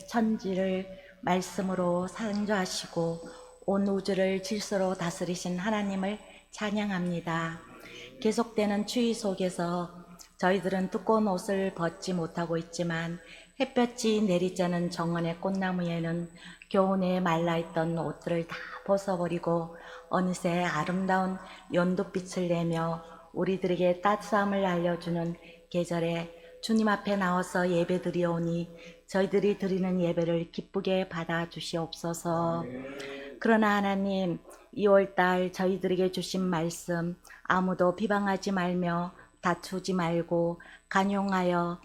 천지를 말씀으로 창조하시고 온 우주를 질서로 다스리신 하나님을 찬양합니다. 계속되는 추위 속에서 저희들은 두꺼운 옷을 벗지 못하고 있지만 햇볕이 내리쬐는 정원의 꽃나무에는 겨우내 말라있던 옷들을 다 벗어버리고 어느새 아름다운 연두빛을 내며 우리들에게 따스함을 알려주는 계절에 주님 앞에 나와서 예배드리오니 저희들이 드리는 예배를 기쁘게 받아주시옵소서. 그러나 하나님, 2월달 저희들에게 주신 말씀, 아무도 비방하지 말며 다투지 말고 간용하여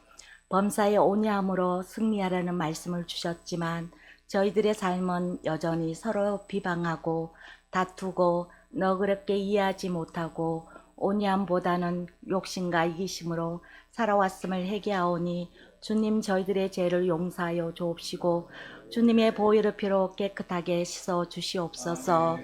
범사에 온유함으로 승리하라는 말씀을 주셨지만 저희들의 삶은 여전히 서로 비방하고 다투고 너그럽게 이해하지 못하고 온유함보다는 욕심과 이기심으로 살아왔음을 회개하오니 주님 저희들의 죄를 용서하여 주옵시고 주님의 보혈의 피로 깨끗하게 씻어 주시옵소서.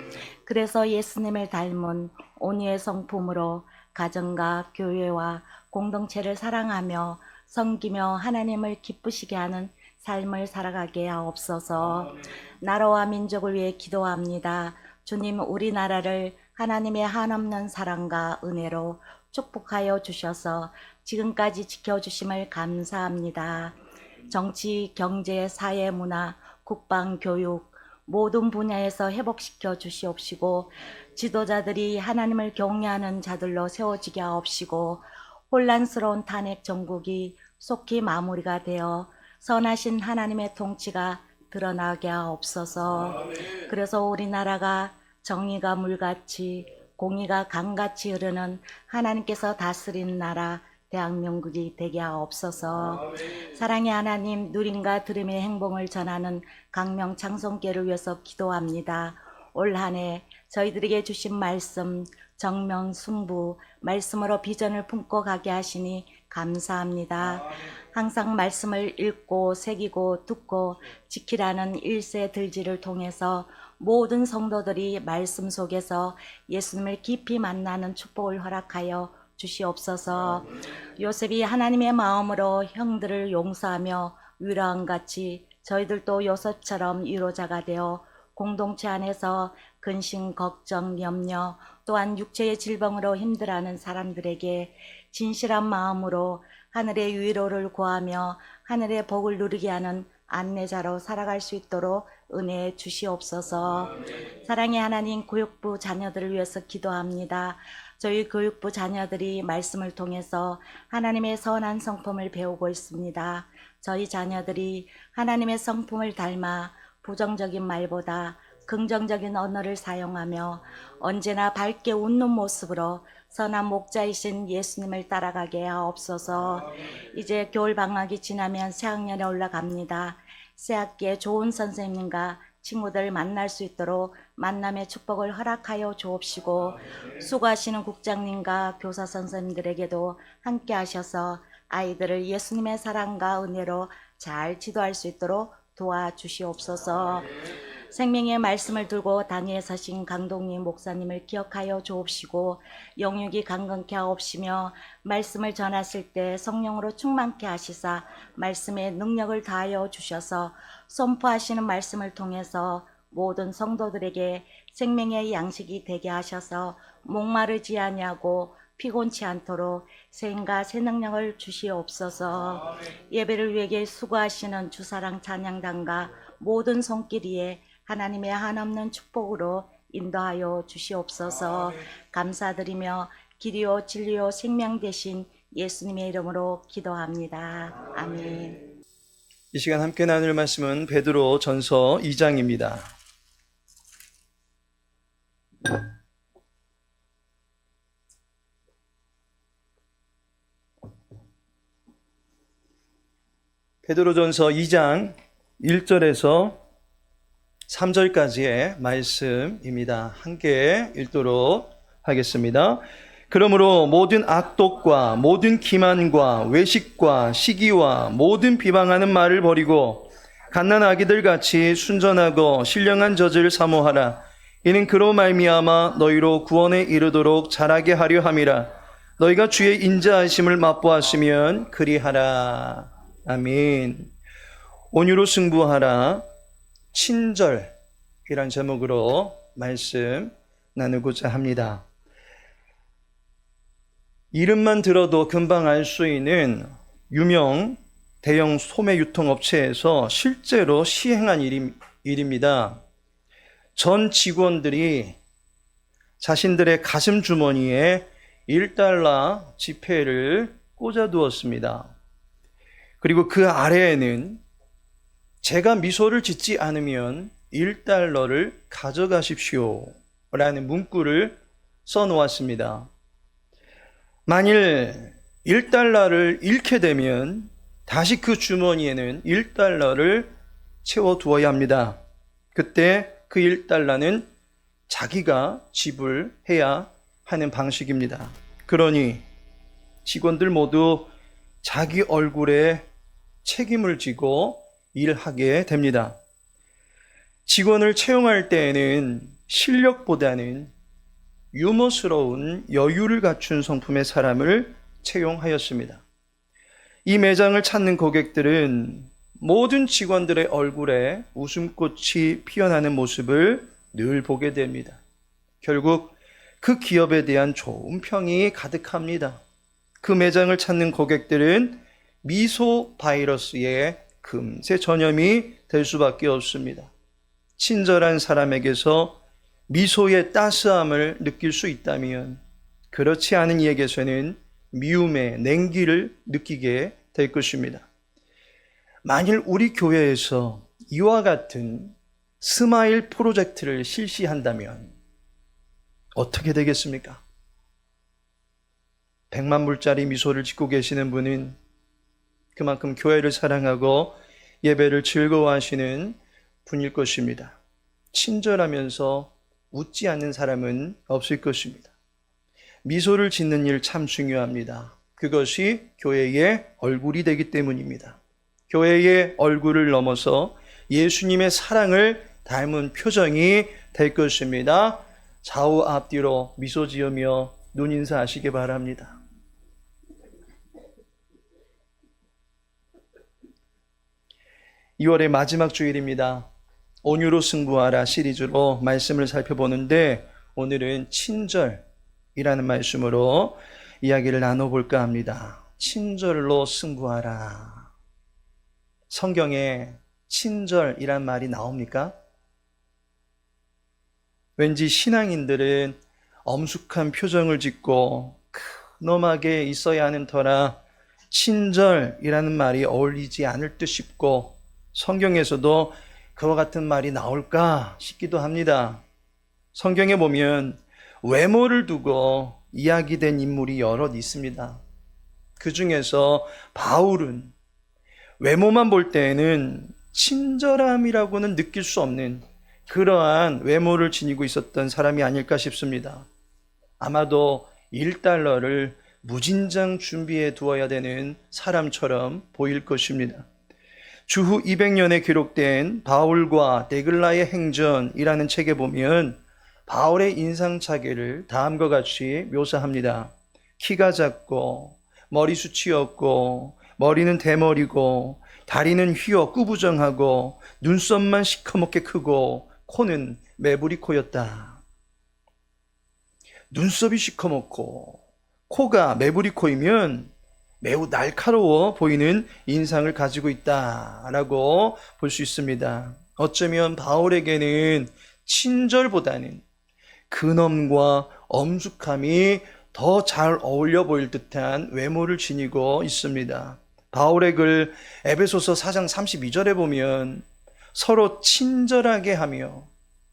그래서 예수님을 닮은 온유의 성품으로 가정과 교회와 공동체를 사랑하며 섬기며 하나님을 기쁘시게 하는 삶을 살아가게 하옵소서. 나라와 민족을 위해 기도합니다. 주님, 우리나라를 하나님의 한없는 사랑과 은혜로 축복하여 주셔서 지금까지 지켜주심을 감사합니다. 정치, 경제, 사회, 문화, 국방, 교육 모든 분야에서 회복시켜 주시옵시고 지도자들이 하나님을 경외하는 자들로 세워지게 하옵시고 혼란스러운 탄핵 정국이 속히 마무리가 되어 선하신 하나님의 통치가 드러나게 하옵소서. 그래서 우리나라가 정의가 물같이 공의가 강같이 흐르는 하나님께서 다스리는 나라 대한민국이 되게 하옵소서. 사랑의 하나님, 누림과 들음의 행복을 전하는 강명 창송교를 위해서 기도합니다. 올 한 해 저희들에게 주신 말씀 정명 승부 말씀으로 비전을 품고 가게 하시니 감사합니다. 항상 말씀을 읽고 새기고 듣고 지키라는 일세 들지를 통해서 모든 성도들이 말씀 속에서 예수님을 깊이 만나는 축복을 허락하여 주시옵소서. 요셉이 하나님의 마음으로 형들을 용서하며 위로한 같이 저희들도 요셉처럼 위로자가 되어 공동체 안에서 근심, 걱정, 염려 또한 육체의 질병으로 힘들어하는 사람들에게 진실한 마음으로 하늘의 위로를 구하며 하늘의 복을 누리게 하는 안내자로 살아갈 수 있도록 은혜 주시옵소서. 사랑의 하나님, 교육부 자녀들을 위해서 기도합니다. 저희 교육부 자녀들이 말씀을 통해서 하나님의 선한 성품을 배우고 있습니다. 저희 자녀들이 하나님의 성품을 닮아 부정적인 말보다 긍정적인 언어를 사용하며 언제나 밝게 웃는 모습으로 선한 목자이신 예수님을 따라가게 하옵소서. 이제 겨울 방학이 지나면 새학년에 올라갑니다. 새학기에 좋은 선생님과 친구들 만날 수 있도록 만남의 축복을 허락하여 주옵시고 수고하시는 국장님과 교사 선생님들에게도 함께 하셔서 아이들을 예수님의 사랑과 은혜로 잘 지도할 수 있도록 도와주시옵소서. 생명의 말씀을 들고 당에 서신 강동림 목사님을 기억하여 주옵시고 영육이 강건케 하옵시며 말씀을 전하실 때 성령으로 충만케 하시사 말씀의 능력을 다하여 주셔서 선포하시는 말씀을 통해서 모든 성도들에게 생명의 양식이 되게 하셔서 목마르지 아니하고 피곤치 않도록 새 힘과 새 능력을 주시옵소서. 예배를 위해 수고하시는 주사랑 찬양단과 모든 손길 위에 하나님의 한없는 축복으로 인도하여 주시옵소서. 감사드리며 길이요 진리요 생명 되신 예수님의 이름으로 기도합니다. 아멘. 이 시간 함께 나눌 말씀은 베드로 전서 2장입니다. 베드로전서 2장 1절에서 3절까지의 말씀입니다. 함께 읽도록 하겠습니다. 그러므로 모든 악독과 모든 기만과 외식과 시기와 모든 비방하는 말을 버리고 갓난 아기들 같이 순전하고 신령한 젖을 사모하라. 이는 그로 말미암아 너희로 구원에 이르도록 자라게 하려 함이라. 너희가 주의 인자하심을 맛보았으면 그리하라. 아멘. 온유로 승부하라, 친절이란 제목으로 말씀 나누고자 합니다. 이름만 들어도 금방 알 수 있는 유명 대형 소매 유통업체에서 실제로 시행한 일입니다. 전 직원들이 자신들의 가슴 주머니에 1달러 지폐를 꽂아두었습니다. 그리고 그 아래에는 제가 미소를 짓지 않으면 1달러를 가져가십시오 라는 문구를 써놓았습니다. 만일 1달러를 잃게 되면 다시 그 주머니에는 1달러를 채워두어야 합니다. 그때 그 1달러는 자기가 지불해야 하는 방식입니다. 그러니 직원들 모두 자기 얼굴에 책임을 지고 일하게 됩니다. 직원을 채용할 때에는 실력보다는 유머스러운 여유를 갖춘 성품의 사람을 채용하였습니다. 이 매장을 찾는 고객들은 모든 직원들의 얼굴에 웃음꽃이 피어나는 모습을 늘 보게 됩니다. 결국 그 기업에 대한 좋은 평이 가득합니다. 그 매장을 찾는 고객들은 미소 바이러스에 금세 전염이 될 수밖에 없습니다. 친절한 사람에게서 미소의 따스함을 느낄 수 있다면 그렇지 않은 이에게서는 미움의 냉기를 느끼게 될 것입니다. 만일 우리 교회에서 이와 같은 스마일 프로젝트를 실시한다면 어떻게 되겠습니까? 100만 불짜리 미소를 짓고 계시는 분은 그만큼 교회를 사랑하고 예배를 즐거워하시는 분일 것입니다. 친절하면서 웃지 않는 사람은 없을 것입니다. 미소를 짓는 일 참 중요합니다. 그것이 교회의 얼굴이 되기 때문입니다. 교회의 얼굴을 넘어서 예수님의 사랑을 닮은 표정이 될 것입니다. 좌우 앞뒤로 미소 지으며 눈인사하시기 바랍니다. (2월의) 마지막 주일입니다. 온유로 승부하라 시리즈로 말씀을 살펴보는데 오늘은 친절이라는 말씀으로 이야기를 나눠볼까 합니다. 친절로 승부하라. 성경에 친절이란 말이 나옵니까? 왠지 신앙인들은 엄숙한 표정을 짓고 근엄하게 있어야 하는 터라 친절이라는 말이 어울리지 않을 듯 싶고 성경에서도 그와 같은 말이 나올까 싶기도 합니다. 성경에 보면 외모를 두고 이야기된 인물이 여럿 있습니다. 그 중에서 바울은 외모만 볼 때에는 친절함이라고는 느낄 수 없는 그러한 외모를 지니고 있었던 사람이 아닐까 싶습니다. 아마도 1달러를 무진장 준비해 두어야 되는 사람처럼 보일 것입니다. 주후 200년에 기록된 바울과 데글라의 행전이라는 책에 보면 바울의 인상차게를 다음과 같이 묘사합니다. 키가 작고 머리숱이 없고 머리는 대머리고 다리는 휘어 꾸부정하고 눈썹만 시커멓게 크고 코는 매부리 코였다. 눈썹이 시커멓고 코가 매부리 코이면 매우 날카로워 보이는 인상을 가지고 있다라고 볼 수 있습니다. 어쩌면 바울에게는 친절보다는 근엄과 엄숙함이 더 잘 어울려 보일 듯한 외모를 지니고 있습니다. 바울의 글 에베소서 4장 32절에 보면 서로 친절하게 하며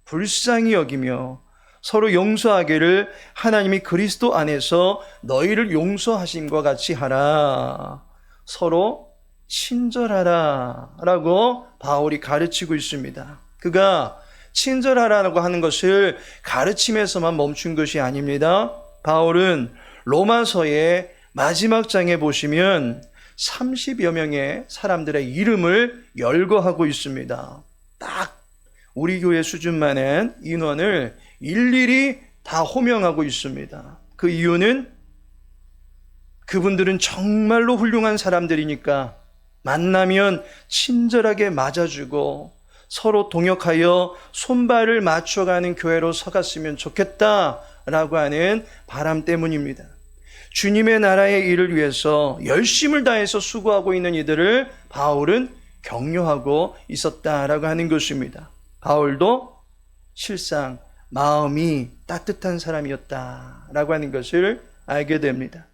불쌍히 여기며 서로 용서하기를 하나님이 그리스도 안에서 너희를 용서하심과 같이 하라. 서로 친절하라 라고 바울이 가르치고 있습니다. 그가 친절하라고 하는 것을 가르침에서만 멈춘 것이 아닙니다. 바울은 로마서의 마지막 장에 보시면 30여 명의 사람들의 이름을 열거하고 있습니다. 딱 우리 교회 수준만한 인원을 일일이 다 호명하고 있습니다. 그 이유는 그분들은 정말로 훌륭한 사람들이니까 만나면 친절하게 맞아주고 서로 동역하여 손발을 맞춰가는 교회로 서갔으면 좋겠다라고 하는 바람 때문입니다. 주님의 나라의 일을 위해서 열심을 다해서 수고하고 있는 이들을 바울은 격려하고 있었다라고 하는 것입니다. 바울도 실상 마음이 따뜻한 사람이었다라고 하는 것을 알게 됩니다.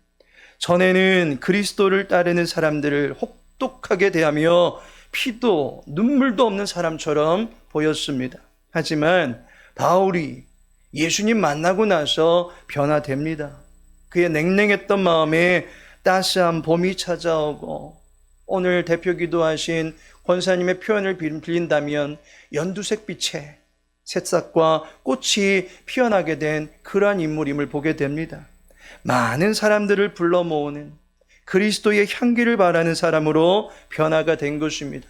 전에는 그리스도를 따르는 사람들을 혹독하게 대하며 피도 눈물도 없는 사람처럼 보였습니다. 하지만 바울이 예수님 만나고 나서 변화됩니다. 그의 냉랭했던 마음에 따스한 봄이 찾아오고, 오늘 대표 기도하신 권사님의 표현을 빌린다면 연두색 빛에 새싹과 꽃이 피어나게 된 그러한 인물임을 보게 됩니다. 많은 사람들을 불러 모으는 그리스도의 향기를 바라는 사람으로 변화가 된 것입니다.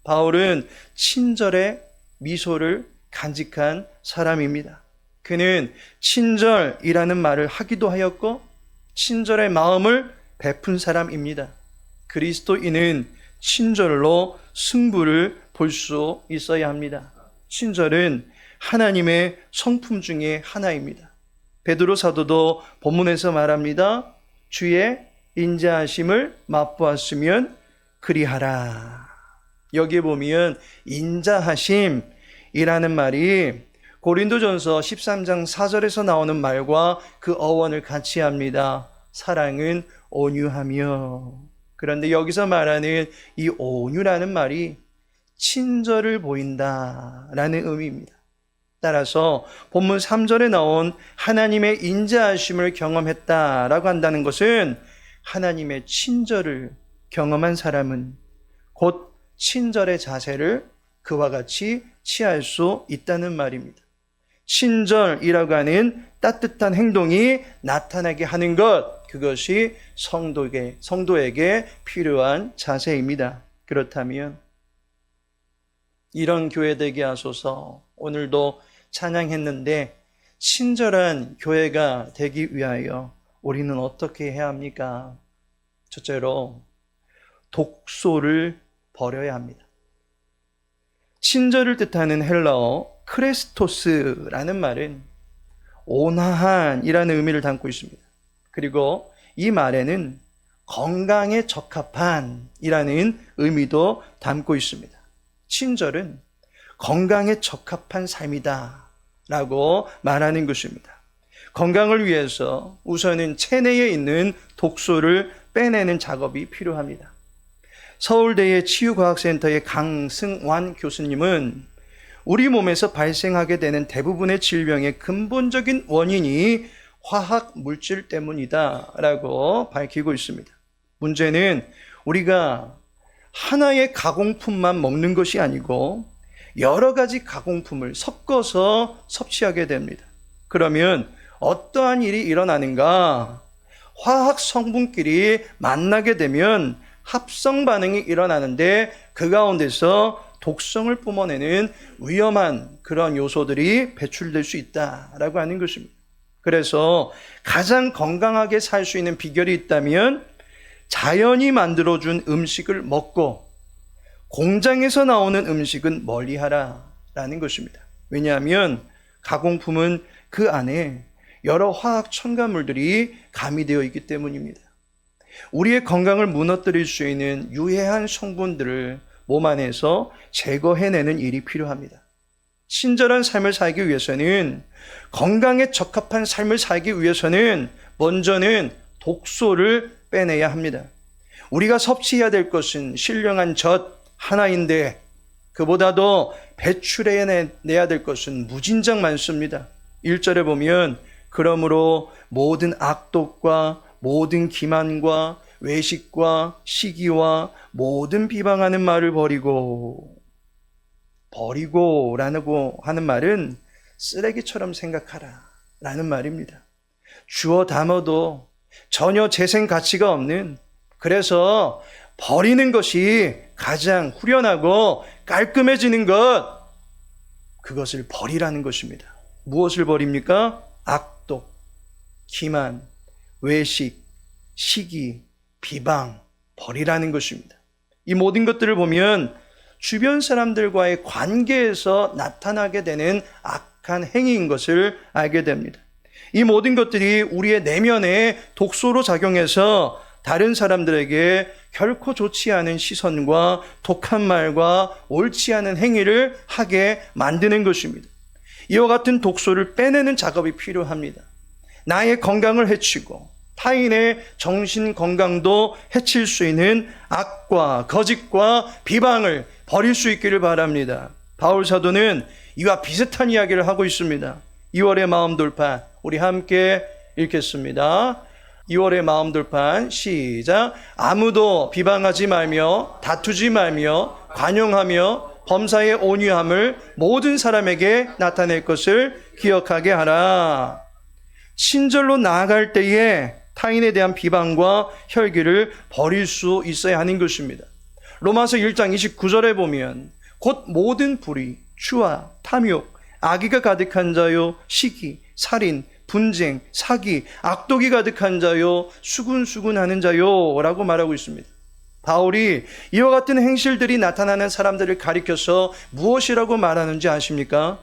바울은 친절의 미소를 간직한 사람입니다. 그는 친절이라는 말을 하기도 하였고 친절의 마음을 베푼 사람입니다. 그리스도인은 친절로 승부를 볼 수 있어야 합니다. 친절은 하나님의 성품 중에 하나입니다. 베드로 사도도 본문에서 말합니다. 주의 인자하심을 맛보았으면 그리하라. 여기에 보면 인자하심이라는 말이 고린도전서 13장 4절에서 나오는 말과 그 어원을 같이 합니다. 사랑은 온유하며. 그런데 여기서 말하는 이 온유라는 말이 친절을 보인다라는 의미입니다. 따라서 본문 3절에 나온 하나님의 인자하심을 경험했다라고 한다는 것은 하나님의 친절을 경험한 사람은 곧 친절의 자세를 그와 같이 취할 수 있다는 말입니다. 친절이라고 하는 따뜻한 행동이 나타나게 하는 것, 그것이 성도에게 필요한 자세입니다. 그렇다면 이런 교회 되게 하소서. 오늘도 찬양했는데 친절한 교회가 되기 위하여 우리는 어떻게 해야 합니까? 첫째로 독소를 버려야 합니다. 친절을 뜻하는 헬라어 크레스토스라는 말은 온화한이라는 의미를 담고 있습니다. 그리고 이 말에는 건강에 적합한이라는 의미도 담고 있습니다. 친절은 건강에 적합한 삶이다 라고 말하는 것입니다. 건강을 위해서 우선은 체내에 있는 독소를 빼내는 작업이 필요합니다. 서울대의 치유과학센터의 강승완 교수님은 우리 몸에서 발생하게 되는 대부분의 질병의 근본적인 원인이 화학 물질 때문이다 라고 밝히고 있습니다. 문제는 우리가 하나의 가공품만 먹는 것이 아니고 여러 가지 가공품을 섞어서 섭취하게 됩니다. 그러면 어떠한 일이 일어나는가? 화학 성분끼리 만나게 되면 합성 반응이 일어나는데 그 가운데서 독성을 뿜어내는 위험한 그런 요소들이 배출될 수 있다라고 하는 것입니다. 그래서 가장 건강하게 살 수 있는 비결이 있다면 자연이 만들어준 음식을 먹고 공장에서 나오는 음식은 멀리하라라는 것입니다. 왜냐하면 가공품은 그 안에 여러 화학 첨가물들이 가미되어 있기 때문입니다. 우리의 건강을 무너뜨릴 수 있는 유해한 성분들을 몸 안에서 제거해내는 일이 필요합니다. 친절한 삶을 살기 위해서는, 건강에 적합한 삶을 살기 위해서는 먼저는 독소를 빼내야 합니다. 우리가 섭취해야 될 것은 신령한 젖 하나인데 그보다도 배출해내야 될 것은 무진장 많습니다. 1절에 보면 그러므로 모든 악독과 모든 기만과 외식과 시기와 모든 비방하는 말을 버리고라고 하는 말은 쓰레기처럼 생각하라 라는 말입니다. 주워 담아도 전혀 재생 가치가 없는, 그래서 버리는 것이 가장 후련하고 깔끔해지는 것, 그것을 버리라는 것입니다. 무엇을 버립니까? 악독, 기만, 외식, 시기, 비방, 버리라는 것입니다. 이 모든 것들을 보면 주변 사람들과의 관계에서 나타나게 되는 악한 행위인 것을 알게 됩니다. 이 모든 것들이 우리의 내면에 독소로 작용해서 다른 사람들에게 결코 좋지 않은 시선과 독한 말과 옳지 않은 행위를 하게 만드는 것입니다. 이와 같은 독소를 빼내는 작업이 필요합니다. 나의 건강을 해치고 타인의 정신 건강도 해칠 수 있는 악과 거짓과 비방을 버릴 수 있기를 바랍니다. 바울 사도는 이와 비슷한 이야기를 하고 있습니다. 2월의 마음 돌판, 우리 함께 읽겠습니다. 2월의 마음 돌판, 시작. 아무도 비방하지 말며 다투지 말며 관용하며 범사의 온유함을 모든 사람에게 나타낼 것을 기억하게 하라. 친절로 나아갈 때에 타인에 대한 비방과 혈기를 버릴 수 있어야 하는 것입니다. 로마서 1장 29절에 보면 곧 모든 불의, 추와, 탐욕, 악의가 가득한 자요, 시기, 살인, 분쟁, 사기, 악독이 가득한 자요, 수군수군하는 자요 라고 말하고 있습니다. 바울이 이와 같은 행실들이 나타나는 사람들을 가리켜서 무엇이라고 말하는지 아십니까?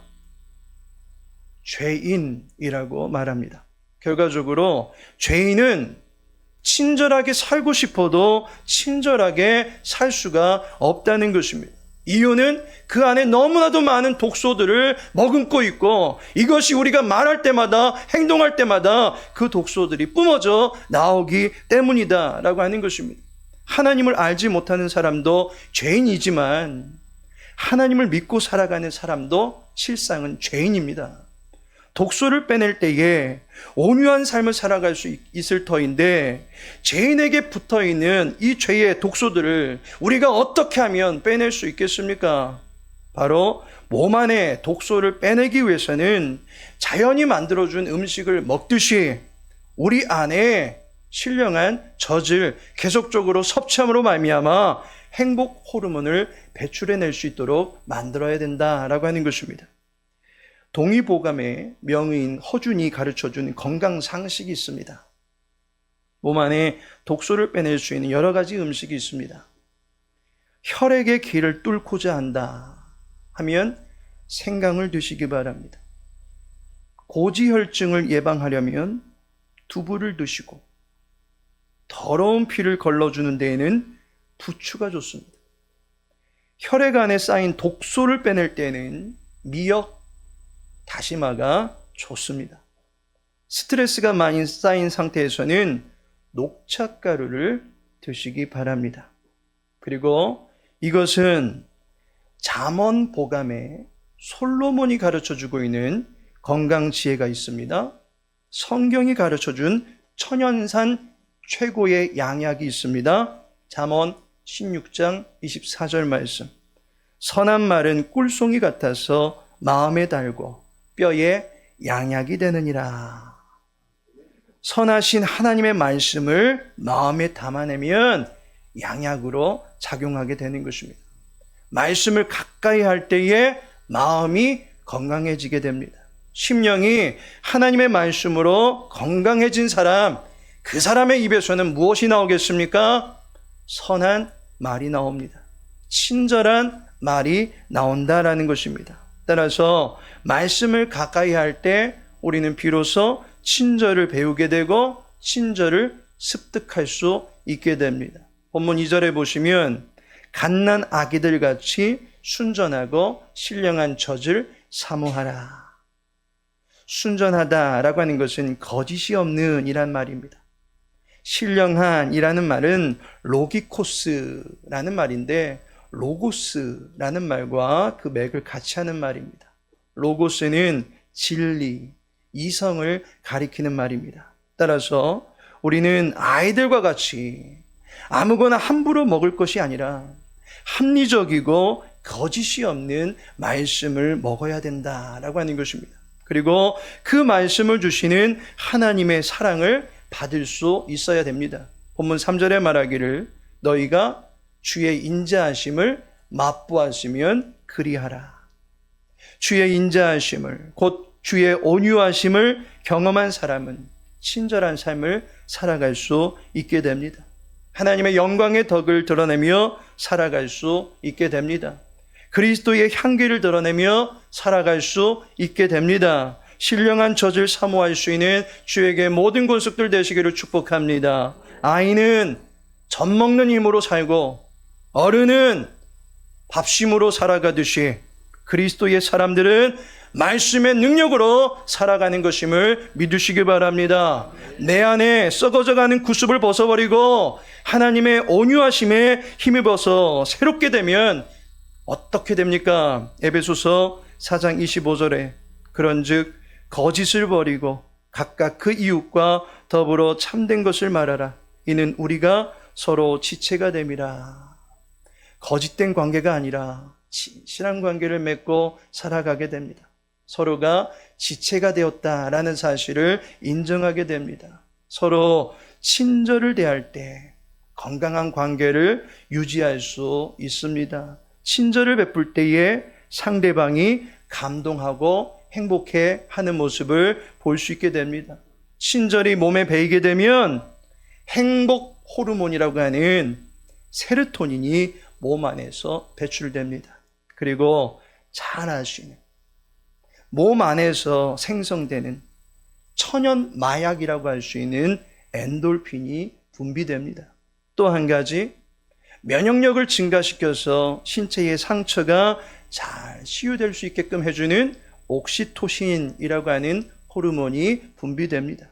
죄인이라고 말합니다. 결과적으로 죄인은 친절하게 살고 싶어도 친절하게 살 수가 없다는 것입니다. 이유는 그 안에 너무나도 많은 독소들을 머금고 있고 이것이 우리가 말할 때마다 행동할 때마다 그 독소들이 뿜어져 나오기 때문이다 라고 하는 것입니다. 하나님을 알지 못하는 사람도 죄인이지만 하나님을 믿고 살아가는 사람도 실상은 죄인입니다. 독소를 빼낼 때에 온유한 삶을 살아갈 수 있을 터인데 죄인에게 붙어있는 이 죄의 독소들을 우리가 어떻게 하면 빼낼 수 있겠습니까? 바로 몸 안에 독소를 빼내기 위해서는 자연이 만들어준 음식을 먹듯이 우리 안에 신령한 젖을 계속적으로 섭취함으로 말미암아 행복 호르몬을 배출해낼 수 있도록 만들어야 된다라고 하는 것입니다. 동의보감의 명의인 허준이 가르쳐준 건강 상식이 있습니다. 몸 안에 독소를 빼낼 수 있는 여러 가지 음식이 있습니다. 혈액의 길을 뚫고자 한다 하면 생강을 드시기 바랍니다. 고지혈증을 예방하려면 두부를 드시고 더러운 피를 걸러주는 데에는 부추가 좋습니다. 혈액 안에 쌓인 독소를 빼낼 때는 미역, 다시마가 좋습니다. 스트레스가 많이 쌓인 상태에서는 녹차가루를 드시기 바랍니다. 그리고 이것은 잠언보감에 솔로몬이 가르쳐주고 있는 건강 지혜가 있습니다. 성경이 가르쳐준 천연산 최고의 양약이 있습니다. 잠언 16장 24절 말씀. 선한 말은 꿀송이 같아서 마음에 달고 뼈에 양약이 되느니라. 선하신 하나님의 말씀을 마음에 담아내면 양약으로 작용하게 되는 것입니다. 말씀을 가까이 할 때에 마음이 건강해지게 됩니다. 심령이 하나님의 말씀으로 건강해진 사람, 그 사람의 입에서는 무엇이 나오겠습니까? 선한 말이 나옵니다. 친절한 말이 나온다라는 것입니다. 따라서 말씀을 가까이 할 때 우리는 비로소 친절을 배우게 되고 친절을 습득할 수 있게 됩니다. 본문 2절에 보시면 갓난 아기들 같이 순전하고 신령한 젖을 사모하라. 순전하다라고 하는 것은 거짓이 없는 이란 말입니다. 신령한이라는 말은 로기코스라는 말인데 로고스라는 말과 그 맥을 같이 하는 말입니다. 로고스는 진리, 이성을 가리키는 말입니다. 따라서 우리는 아이들과 같이 아무거나 함부로 먹을 것이 아니라 합리적이고 거짓이 없는 말씀을 먹어야 된다라고 하는 것입니다. 그리고 그 말씀을 주시는 하나님의 사랑을 받을 수 있어야 됩니다. 본문 3절에 말하기를 너희가 주의 인자하심을 맛보았으면 그리하라. 주의 인자하심을 곧 주의 온유하심을 경험한 사람은 친절한 삶을 살아갈 수 있게 됩니다. 하나님의 영광의 덕을 드러내며 살아갈 수 있게 됩니다. 그리스도의 향기를 드러내며 살아갈 수 있게 됩니다. 신령한 젖을 사모할 수 있는 주에게 모든 권속들 되시기를 축복합니다. 아이는 젖 먹는 힘으로 살고 어른은 밥심으로 살아가듯이 그리스도의 사람들은 말씀의 능력으로 살아가는 것임을 믿으시기 바랍니다. 내 안에 썩어져가는 구습을 벗어버리고 하나님의 온유하심에 힘입어서 새롭게 되면 어떻게 됩니까? 에베소서 4장 25절에 그런즉 거짓을 버리고 각각 그 이웃과 더불어 참된 것을 말하라. 이는 우리가 서로 지체가 됨이라. 거짓된 관계가 아니라 신앙 관계를 맺고 살아가게 됩니다. 서로가 지체가 되었다라는 사실을 인정하게 됩니다. 서로 친절을 대할 때 건강한 관계를 유지할 수 있습니다. 친절을 베풀 때에 상대방이 감동하고 행복해하는 모습을 볼 수 있게 됩니다. 친절이 몸에 배이게 되면 행복 호르몬이라고 하는 세로토닌이 몸 안에서 배출됩니다. 그리고 잘 아시는 몸 안에서 생성되는 천연 마약이라고 할 수 있는 엔돌핀이 분비됩니다. 또 한 가지, 면역력을 증가시켜서 신체의 상처가 잘 치유될 수 있게끔 해주는 옥시토신이라고 하는 호르몬이 분비됩니다.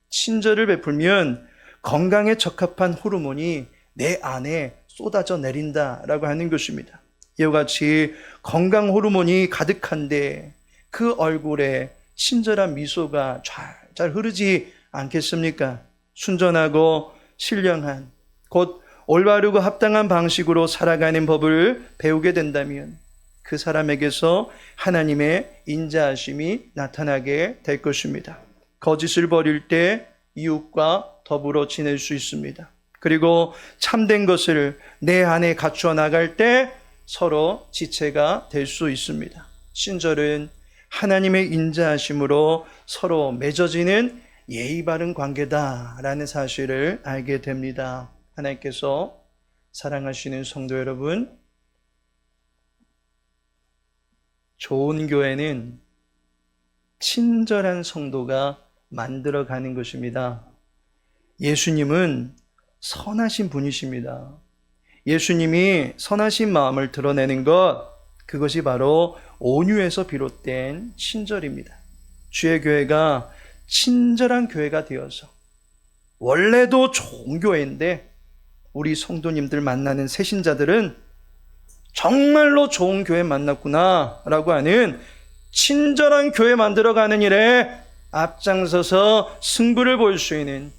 친절을 베풀면 건강에 적합한 호르몬이 내 안에 쏟아져 내린다라고 하는 것입니다. 이와 같이 건강 호르몬이 가득한데 그 얼굴에 친절한 미소가 잘 흐르지 않겠습니까? 순전하고 신령한 곧 올바르고 합당한 방식으로 살아가는 법을 배우게 된다면 그 사람에게서 하나님의 인자하심이 나타나게 될 것입니다. 거짓을 버릴 때 이웃과 더불어 지낼 수 있습니다. 그리고 참된 것을 내 안에 갖추어 나갈 때 서로 지체가 될 수 있습니다. 친절은 하나님의 인자하심으로 서로 맺어지는 예의 바른 관계다라는 사실을 알게 됩니다. 하나님께서 사랑하시는 성도 여러분, 좋은 교회는 친절한 성도가 만들어가는 것입니다. 예수님은 선하신 분이십니다. 예수님이 선하신 마음을 드러내는 것, 그것이 바로 온유에서 비롯된 친절입니다. 주의 교회가 친절한 교회가 되어서 원래도 좋은 교회인데 우리 성도님들 만나는 새신자들은 정말로 좋은 교회 만났구나 라고 하는 친절한 교회 만들어가는 일에 앞장서서 승부를 볼 수 있는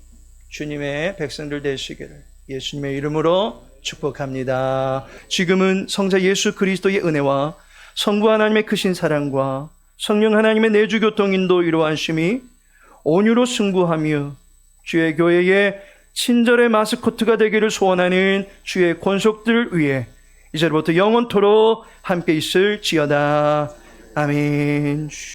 주님의 백성들 되시기를 예수님의 이름으로 축복합니다. 지금은 성자 예수 그리스도의 은혜와 성부 하나님의 크신 사랑과 성령 하나님의 내주 교통 인도 이루하심이 온유로 승부하며 주의 교회의 친절의 마스코트가 되기를 소원하는 주의 권속들 위해 이제부터 영원토록 함께 있을지어다. 아멘.